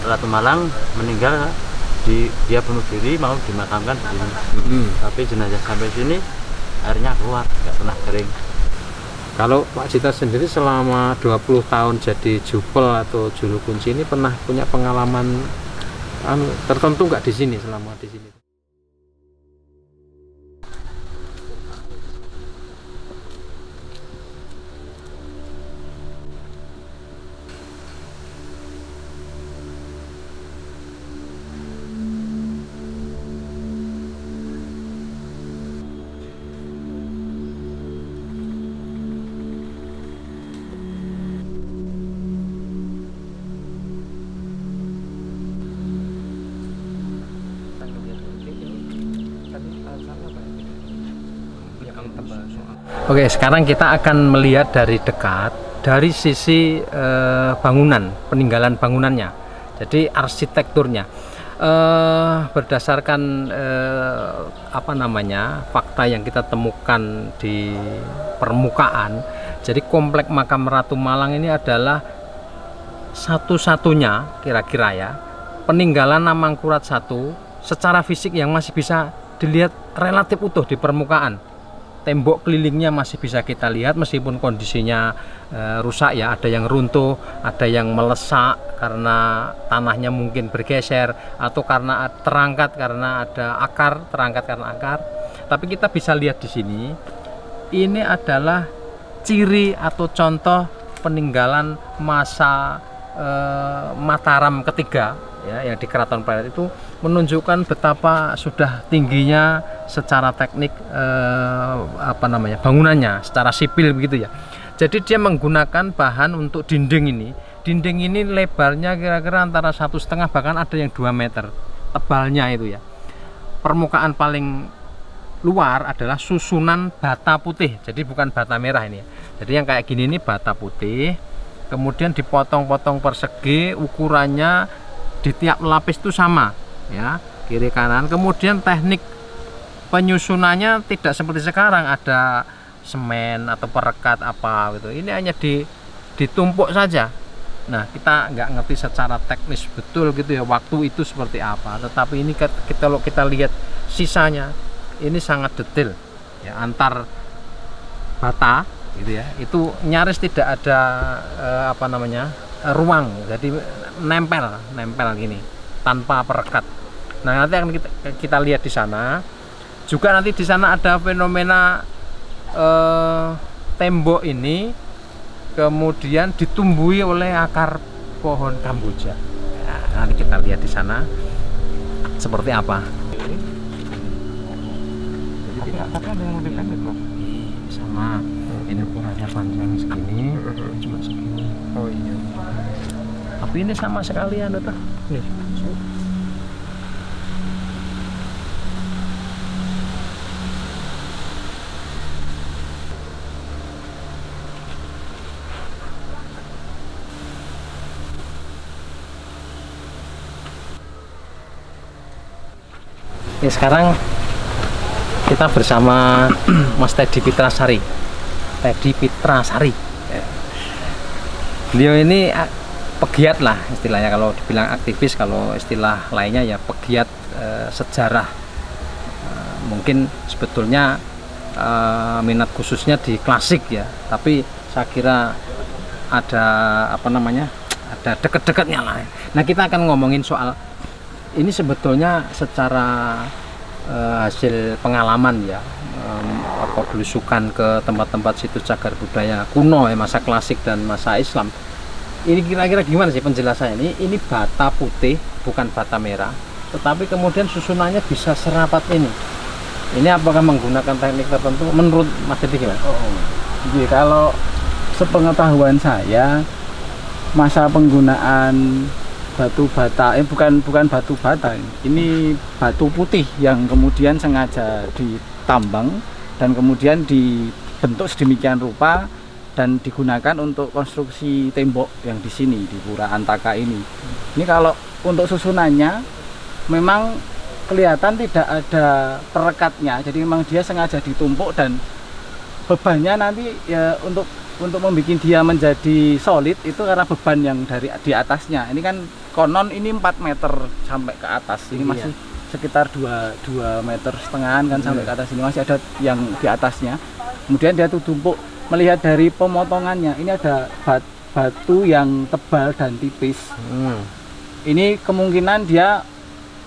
Ratu Malang meninggal dia bunuh diri mau dimakamkan di sini. Tapi jenazah sampai sini airnya keluar, nggak pernah kering. Kalau Pak Cita sendiri selama 20 tahun jadi jupel atau juru kunci ini pernah punya pengalaman tertentu nggak di sini selama di sini? Oke, sekarang kita akan melihat dari dekat dari sisi peninggalan bangunannya. Jadi arsitekturnya. Berdasarkan fakta yang kita temukan di permukaan. Jadi komplek makam Ratu Malang ini adalah satu-satunya kira-kira ya peninggalan Amangkurat I secara fisik yang masih bisa dilihat relatif utuh di permukaan. Tembok kelilingnya masih bisa kita lihat meskipun kondisinya rusak ya, ada yang runtuh, ada yang melesak karena tanahnya mungkin bergeser atau karena terangkat karena ada akar, terangkat karena akar. Tapi kita bisa lihat di sini ini adalah ciri atau contoh peninggalan masa Mataram ketiga ya, yang di Keraton Plered itu menunjukkan betapa sudah tingginya secara teknik bangunannya secara sipil begitu ya. Jadi dia menggunakan bahan untuk dinding ini. Dinding ini lebarnya kira-kira antara 1,5 bahkan ada yang 2 meter tebalnya itu ya. Permukaan paling luar adalah susunan bata putih. Jadi bukan bata merah ini ya. Jadi yang kayak gini ini bata putih. Kemudian dipotong-potong persegi, ukurannya di tiap lapis itu sama ya, kiri kanan. Kemudian teknik penyusunannya tidak seperti sekarang ada semen atau perekat apa gitu. Ini hanya ditumpuk saja. Nah, kita nggak ngerti secara teknis betul gitu ya waktu itu seperti apa. Tetapi ini kalau kita lihat sisanya ini sangat detail ya, antar bata gitu ya. Itu nyaris tidak ada ruang. Jadi nempel gini tanpa perekat. Nah, nanti akan kita lihat di sana. Juga nanti di sana ada fenomena tembok ini kemudian ditumbuhi oleh akar pohon kamboja. Nah, nanti kita lihat di sana seperti apa. Jadi tapi ada yang lebih pendek loh. Sama. Ini ukurannya panjang segini, cuma segini. Oh iya. Tapi ini sama sekali nih. Sekarang kita bersama Mas Teddy Pitrasari. Beliau ini pegiat lah istilahnya, kalau dibilang aktivis, kalau istilah lainnya ya pegiat sejarah. Mungkin sebetulnya minat khususnya di klasik ya, tapi saya kira ada ada deket-deketnya lah. Nah, kita akan ngomongin soal ini sebetulnya secara hasil pengalaman ya, belusukan ke tempat-tempat situs cagar budaya kuno ya, masa klasik dan masa Islam. Ini kira-kira gimana sih penjelasannya? Ini bata putih, bukan bata merah, tetapi kemudian susunannya bisa serapat ini. Ini apakah menggunakan teknik tertentu? Menurut Mas Didi gimana? Jadi kalau sepengetahuan saya, masa penggunaan batu bata, bukan batu bata, ini batu putih yang kemudian sengaja ditambang dan kemudian dibentuk sedemikian rupa dan digunakan untuk konstruksi tembok yang di sini di Pura Antaka ini. Ini kalau untuk susunannya memang kelihatan tidak ada perekatnya, jadi memang dia sengaja ditumpuk dan bebannya nanti ya untuk untuk membuat dia menjadi solid itu karena beban yang dari di atasnya. Ini kan konon ini 4 meter sampai ke atas. Ini Iya. masih sekitar 2 meter setengahan kan sampai ke atas ini, masih ada yang di atasnya. Kemudian dia tuh tumpuk, melihat dari pemotongannya ini ada batu yang tebal dan tipis. Ini kemungkinan dia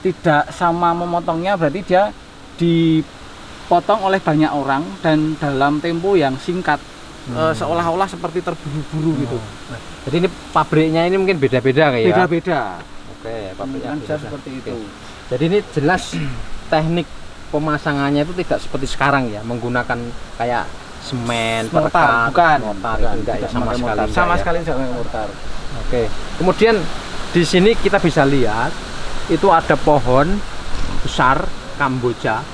tidak sama memotongnya, berarti dia dipotong oleh banyak orang dan dalam tempo yang singkat. Seolah-olah seperti terburu-buru gitu. Jadi ini pabriknya ini mungkin beda-beda kayak ya. Beda-beda. Oke, pabriknya Kemungkinan bisa beda. seperti Oke. itu. Jadi ini jelas teknik pemasangannya itu tidak seperti sekarang ya, menggunakan kayak semen, Mortar, perekat, bukan. mortar Bukan, itu enggak ya, tidak sama pakai sekali mortar. enggak Sama ya. sekali tidak pakai mortar. Oke. Kemudian di sini kita bisa lihat itu ada pohon besar Kamboja,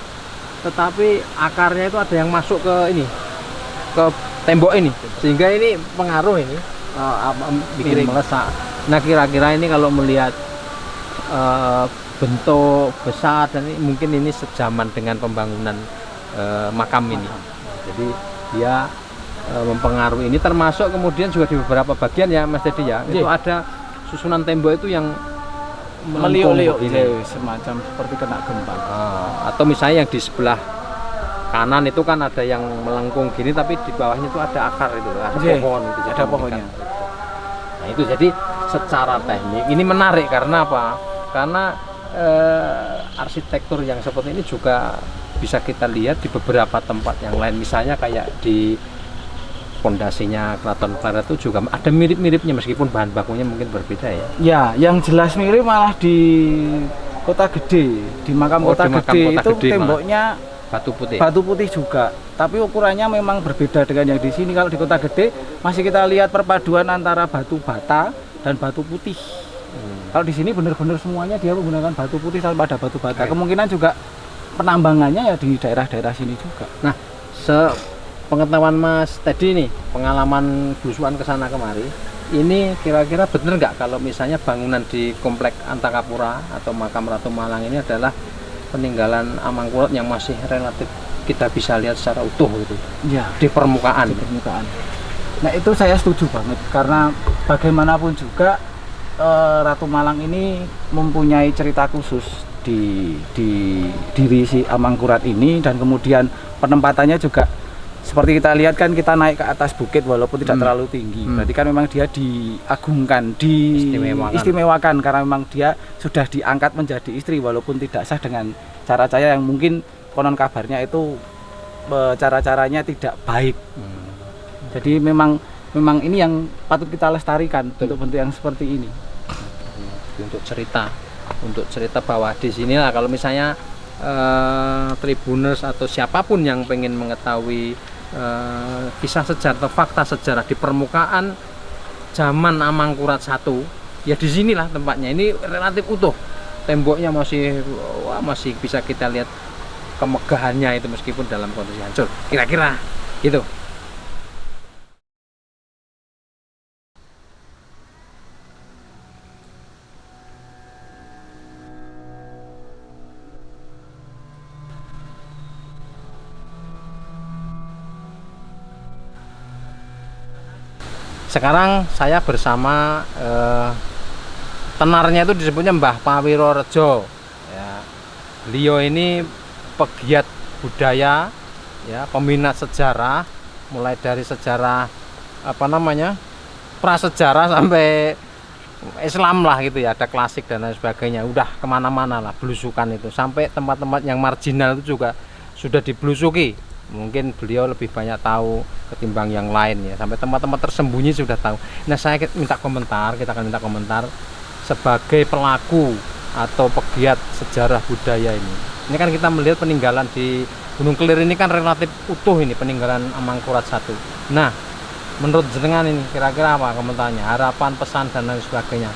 tetapi akarnya itu ada yang masuk ke ini, ke tembok ini, sehingga ini pengaruh ini bikin melesak. Nah kira-kira ini kalau melihat bentuk besar dan ini, mungkin ini sejaman dengan pembangunan makam ini. Jadi dia mempengaruhi ini, termasuk kemudian juga di beberapa bagian ya Mas Dedi ya, itu ada susunan tembok itu yang Meliuk-liuk ini. semacam seperti kena gempa. Atau misalnya yang di sebelah kanan itu kan ada yang melengkung gini, tapi di bawahnya itu ada akar itu, ada pohon itu, ada pohonnya. Nah itu jadi secara teknik ini menarik karena apa? Karena arsitektur yang seperti ini juga bisa kita lihat di beberapa tempat yang lain, misalnya kayak di pondasinya Keraton Klaret itu juga ada mirip-miripnya meskipun bahan bakunya mungkin berbeda ya. Ya, yang jelas mirip malah di Kota Gede, di makam Kota di makam Gede Kota itu Gede temboknya batu putih juga, tapi ukurannya memang berbeda dengan yang di sini. Kalau di Kota Gede masih kita lihat perpaduan antara batu bata dan batu putih. Kalau di sini benar-benar semuanya dia menggunakan batu putih tanpa ada batu bata. Kemungkinan juga penambangannya ya di daerah-daerah sini juga. Nah, pengetahuan Mas Teddy nih, pengalaman belusuan ke sana kemari, ini kira-kira benar nggak kalau misalnya bangunan di komplek Antakapura atau makam Ratu Malang ini adalah peninggalan Amangkurat yang masih relatif kita bisa lihat secara utuh gitu Ya, di permukaan. di permukaan. Nah, itu saya setuju banget karena bagaimanapun juga Ratu Malang ini mempunyai cerita khusus di diri si Amangkurat ini, dan kemudian penempatannya juga seperti kita lihat kan, kita naik ke atas bukit walaupun tidak terlalu tinggi. Berarti kan memang dia diagungkan, diistimewakan karena memang dia sudah diangkat menjadi istri walaupun tidak sah dengan cara-cara yang mungkin konon kabarnya itu cara-caranya tidak baik. Jadi memang ini yang patut kita lestarikan, bentuk-bentuk yang seperti ini. Untuk cerita bahwa di sini lah kalau misalnya tribuners atau siapapun yang pengen mengetahui kisah sejarah atau fakta sejarah di permukaan zaman Amangkurat I, ya di sinilah tempatnya. Ini relatif utuh, temboknya masih bisa kita lihat kemegahannya itu meskipun dalam kondisi hancur, kira-kira gitu. Sekarang saya bersama tenarnya itu disebutnya Mbah Pawiro Rejo. Ya, beliau ini pegiat budaya, ya, peminat sejarah, mulai dari sejarah prasejarah sampai Islam lah gitu ya, ada klasik dan lain sebagainya. Udah kemana-mana lah belusukan itu, sampai tempat-tempat yang marginal itu juga sudah dibelusuki. Mungkin beliau lebih banyak tahu ketimbang yang lain ya, sampai tempat-tempat tersembunyi sudah tahu. Nah, kita akan minta komentar sebagai pelaku atau pegiat sejarah budaya ini. Ini kan kita melihat peninggalan di Gunung Kelir ini kan relatif utuh, ini peninggalan Amangkurat I. Nah, menurut jenengan ini kira-kira apa komentarnya, harapan, pesan dan lain sebagainya?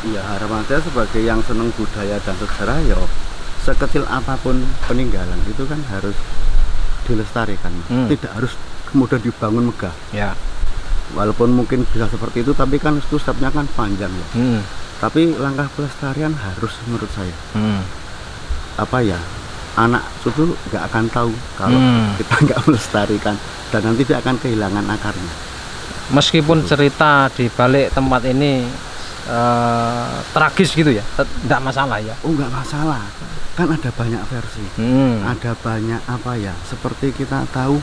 Iya, harapan saya sebagai yang senang budaya dan sejarah, ya sekecil apapun peninggalan itu kan harus dilestarikan, tidak harus kemudian dibangun megah. Ya. Walaupun mungkin bisa seperti itu, tapi kan itu stepnya kan panjang ya. Tapi langkah pelestarian harus menurut saya anak cucu nggak akan tahu kalau kita nggak melestarikan, dan nanti dia akan kehilangan akarnya. Meskipun cerita di balik tempat ini tragis gitu ya, tidak masalah ya. Oh, nggak masalah, kan ada banyak versi, ada banyak apa ya, seperti kita tahu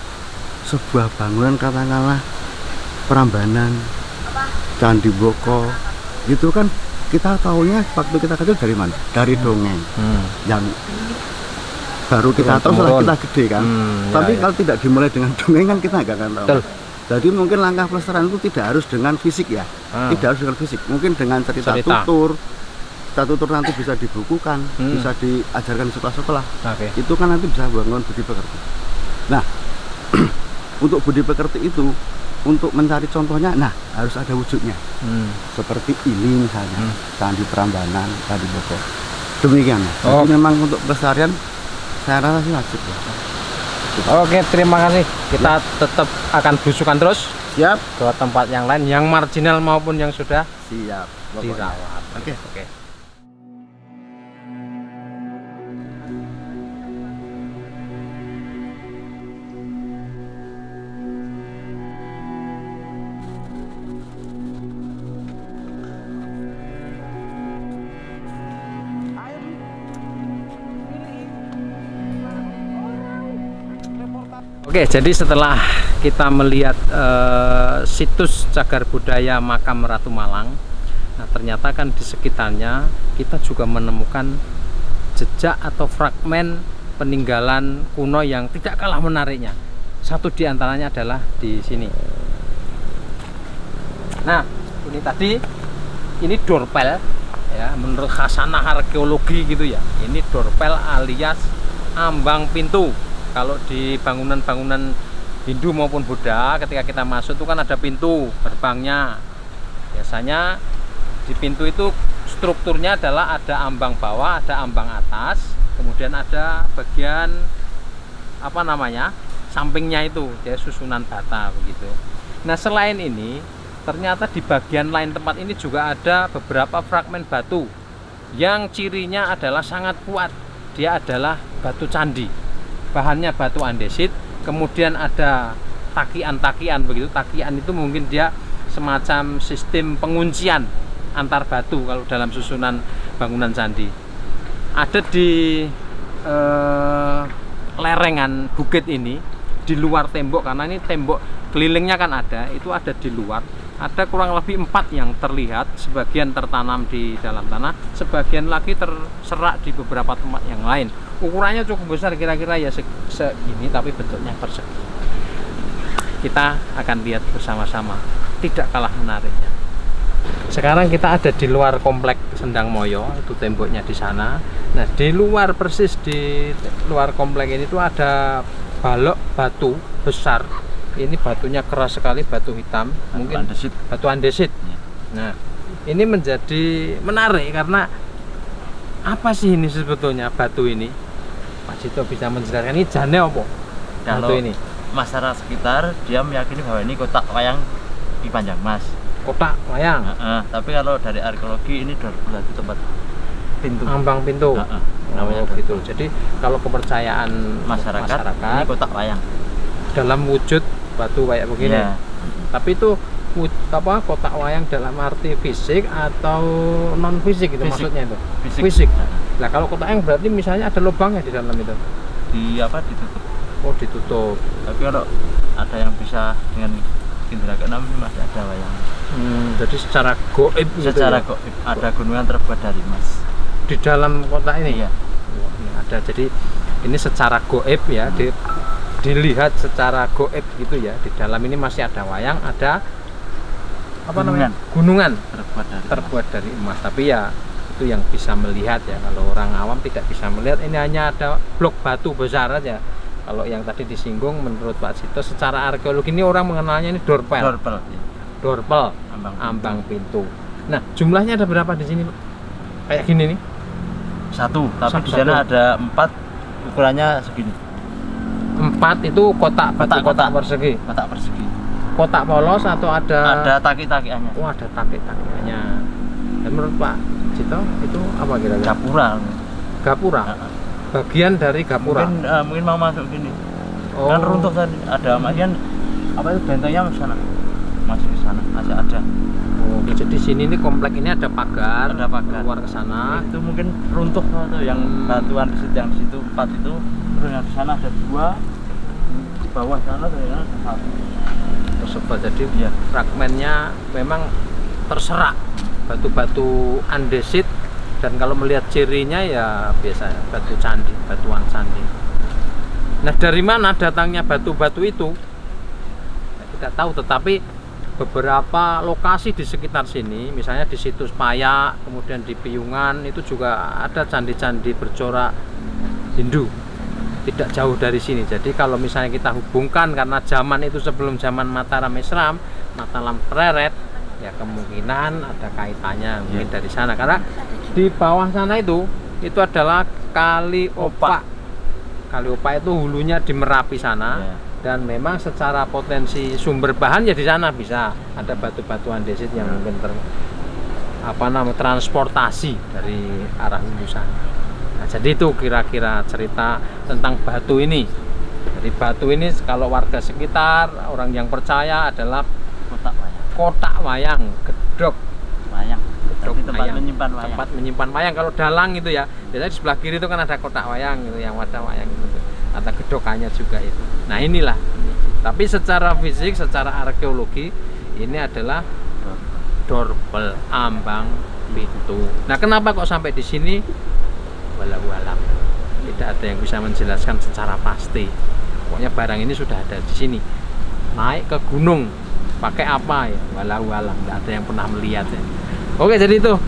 sebuah bangunan katakanlah Prambanan, Candi Boko, gitu kan kita tahunya waktu kita kecil dari mana? Dari dongeng, yang baru kita tahu setelah kita gede kan. Tapi kalau tidak dimulai dengan dongeng kan kita nggak akan tahu. Betul. Jadi mungkin langkah pelestarian itu tidak harus dengan fisik ya, tidak harus dengan fisik, mungkin dengan cerita tutur nanti bisa dibukukan, bisa diajarkan di sekolah-sekolah. Itu kan nanti bisa bangun budi pekerti. Nah, untuk budi pekerti itu, untuk mencari contohnya, nah harus ada wujudnya, seperti ini misalnya, Candi Prambanan, Candi Boko. Demikian. Jadi memang untuk pelestarian saya rasa sih wajib ya. Oke, terima kasih. Kita tetap akan belusukan terus. Siap. Ke tempat yang lain, yang marginal maupun yang sudah Siap. dirawat. Oke. Oke, jadi setelah kita melihat situs cagar budaya Makam Ratu Malang, nah ternyata kan di sekitarnya kita juga menemukan jejak atau fragmen peninggalan kuno yang tidak kalah menariknya. Satu di antaranya adalah di sini. Nah, ini tadi ini dorpel ya, menurut khasanah arkeologi gitu ya. Ini dorpel alias ambang pintu. Kalau di bangunan-bangunan Hindu maupun Buddha, ketika kita masuk itu kan ada pintu gerbangnya. Biasanya di pintu itu strukturnya adalah ada ambang bawah, ada ambang atas, kemudian ada bagian apa namanya, sampingnya itu ya, susunan bata begitu. Nah, selain ini ternyata di bagian lain tempat ini juga ada beberapa fragmen batu yang cirinya adalah sangat kuat. Dia adalah batu candi. Bahannya batu andesit, kemudian ada takian-takian begitu. Takian itu mungkin dia semacam sistem penguncian antar batu kalau dalam susunan bangunan candi. Ada di lerengan bukit ini, di luar tembok, karena ini tembok kelilingnya kan ada, itu ada di luar. Ada kurang lebih 4 yang terlihat, sebagian tertanam di dalam tanah, sebagian lagi terserak di beberapa tempat yang lain. Ukurannya cukup besar, kira-kira ya segini, tapi bentuknya persegi. Kita akan lihat bersama-sama, tidak kalah menariknya. Sekarang kita ada di luar komplek Sendang Moyo, itu temboknya di sana. Nah, di luar persis di luar komplek ini tuh ada balok batu besar. Ini batunya keras sekali, batu hitam, mungkin batu andesit. Nah, ini menjadi menarik karena apa sih ini sebetulnya batu ini? Pak Cito bisa menjelaskan ini jane apa? Kalau batu ini masyarakat sekitar dia meyakini bahwa ini kotak wayang di Panjangmas. Kotak wayang. Tapi kalau dari arkeologi ini dorpel, itu tempat pintu. Ambang pintu. Namanya gitu. Jadi kalau kepercayaan masyarakat ini kotak wayang dalam wujud batu kayak begini. Ya. Tapi itu apa, kotak wayang dalam arti fisik atau non fisik itu fisik. Maksudnya itu Fisik. Nah, kalau kotak wayang berarti misalnya ada lubangnya di dalam itu. Ditutup. Oh, ditutup. Tapi kalau ada yang bisa dengan indera keenam masih ada wayang. Jadi secara goib Secara gitu goib ada gunungan terbuat dari emas di dalam kotak ini. Iya. Ini ada. Jadi ini secara goib ya, dilihat secara goib gitu ya. Di dalam ini masih ada wayang, ada apa namanya? Gunungan terbuat dari emas. Tapi ya itu yang bisa melihat ya. Kalau orang awam tidak bisa melihat, ini hanya ada blok batu besar aja. Kalau yang tadi disinggung menurut Pak Cito secara arkeologi ini orang mengenalnya ini dorpel. Dorpel, ambang pintu. Nah, jumlahnya ada berapa di sini, Pak? Kayak gini nih. Tapi di sana ada 4, ukurannya segini. 4 itu kotak persegi. Kotak persegi. Kotak polos atau ada taki-takiannya. Oh, ada taki-takiannya. Dan menurut Pak Cito itu apa kira-kira? Gapura. Gapura. bagian dari gapura. Mungkin mau masuk gini. Oh. Kan runtuh tadi, ada bagian apa itu bentengnya ke sana. Masih ke sana, masih ada. Oh, jadi sini ini komplek ini ada pagar, Ada pagar. keluar ke sana. Itu mungkin runtuh tuh yang batuan di situ, yang di situ 4 itu. Terus yang di sana ada 2. Di bawah sana tuh yang ada 1. Tersebut jadi Iya. fragmennya memang terserak batu-batu andesit, dan kalau melihat cirinya ya biasa batu candi, batuan candi. Nah, dari mana datangnya batu-batu itu? Nah, tidak tahu, tetapi beberapa lokasi di sekitar sini, misalnya di situs Payak, kemudian di Piyungan, itu juga ada candi-candi bercorak Hindu. Tidak jauh dari sini. Jadi kalau misalnya kita hubungkan, karena zaman itu sebelum zaman Mataram Islam, Mataram Pleret, ya kemungkinan ada kaitannya mungkin dari sana. Karena di bawah sana itu adalah Kali Opak. Kali Opak itu hulunya di Merapi sana. Iya. Dan memang secara potensi sumber bahan ya di sana bisa ada batu-batu andesit yang mungkin transportasi dari arah hulu sana. Nah, jadi itu kira-kira cerita tentang batu ini. Jadi batu ini kalau warga sekitar, orang yang percaya adalah kotak wayang, gedok Wayang. gedok Tapi tempat wayang. menyimpan wayang. Tempat menyimpan wayang. Kalau dalang itu ya, biasanya di sebelah kiri itu kan ada kotak wayang gitu, yang wadah wayang itu. Ada gedokannya juga itu. Nah, inilah. Tapi secara fisik, secara arkeologi, ini adalah Dorbel Ambang Pitu. Nah, kenapa kok sampai di sini? Walau alam, tidak ada yang bisa menjelaskan secara pasti. Pokoknya barang ini sudah ada di sini. Naik ke gunung pakai apa ya? Walau alam, tidak ada yang pernah melihat ya. Oke, jadi itu